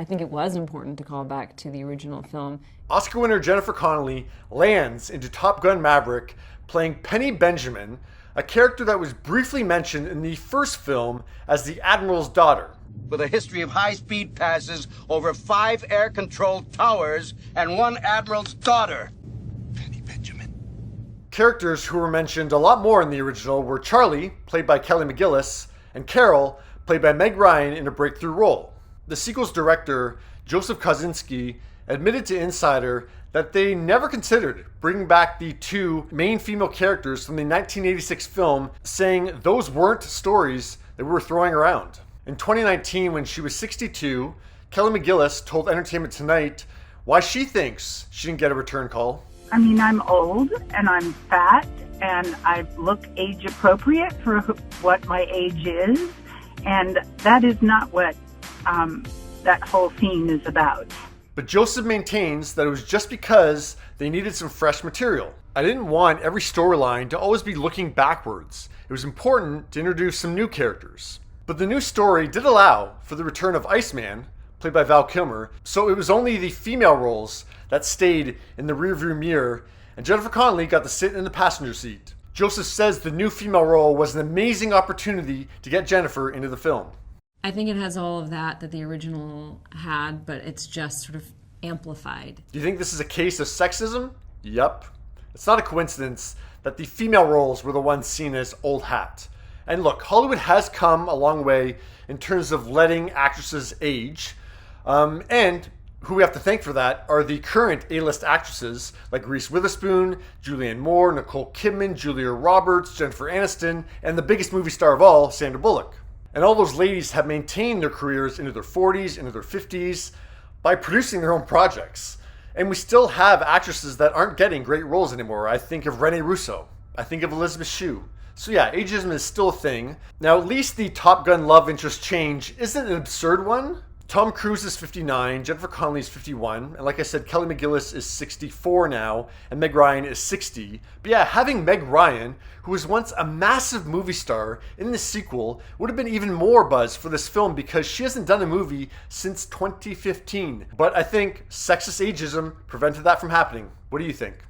I think it was important to call back to the original film. Oscar winner Jennifer Connelly lands into Top Gun Maverick playing Penny Benjamin, a character that was briefly mentioned in the first film as the Admiral's daughter. With a history of high-speed passes over 5 air-controlled towers and 1 Admiral's daughter. Penny Benjamin. Characters who were mentioned a lot more in the original were Charlie, played by Kelly McGillis, and Carol, played by Meg Ryan in a breakthrough role. The sequel's director, Joseph Kosinski, admitted to Insider that they never considered bringing back the 2 main female characters from the 1986 film, saying those weren't stories that we were throwing around. In 2019, when she was 62, Kelly McGillis told Entertainment Tonight why she thinks she didn't get a return call. I mean, I'm old and I'm fat and I look age appropriate for what my age is. And that is not what that whole scene is about. But Joseph maintains that it was just because they needed some fresh material. I didn't want every storyline to always be looking backwards. It was important to introduce some new characters. But the new story did allow for the return of Iceman, played by Val Kilmer, so it was only the female roles that stayed in the rearview mirror, and Jennifer Connelly got to sit in the passenger seat. Joseph says the new female role was an amazing opportunity to get Jennifer into the film. I think it has all of that the original had, but it's just sort of amplified. Do you think this is a case of sexism? Yup. It's not a coincidence that the female roles were the ones seen as old hat. And look, Hollywood has come a long way in terms of letting actresses age. And who we have to thank for that are the current A-list actresses like Reese Witherspoon, Julianne Moore, Nicole Kidman, Julia Roberts, Jennifer Aniston, and the biggest movie star of all, Sandra Bullock. And all those ladies have maintained their careers into their 40s, into their 50s by producing their own projects. And we still have actresses that aren't getting great roles anymore. I think of Rene Russo. I think of Elizabeth Shue. So yeah, ageism is still a thing. Now at least the Top Gun love interest change isn't an absurd one. Tom Cruise is 59, Jennifer Connelly is 51, and like I said, Kelly McGillis is 64 now, and Meg Ryan is 60. But yeah, having Meg Ryan, who was once a massive movie star, in the sequel would have been even more buzz for this film because she hasn't done a movie since 2015. But I think sexist ageism prevented that from happening. What do you think?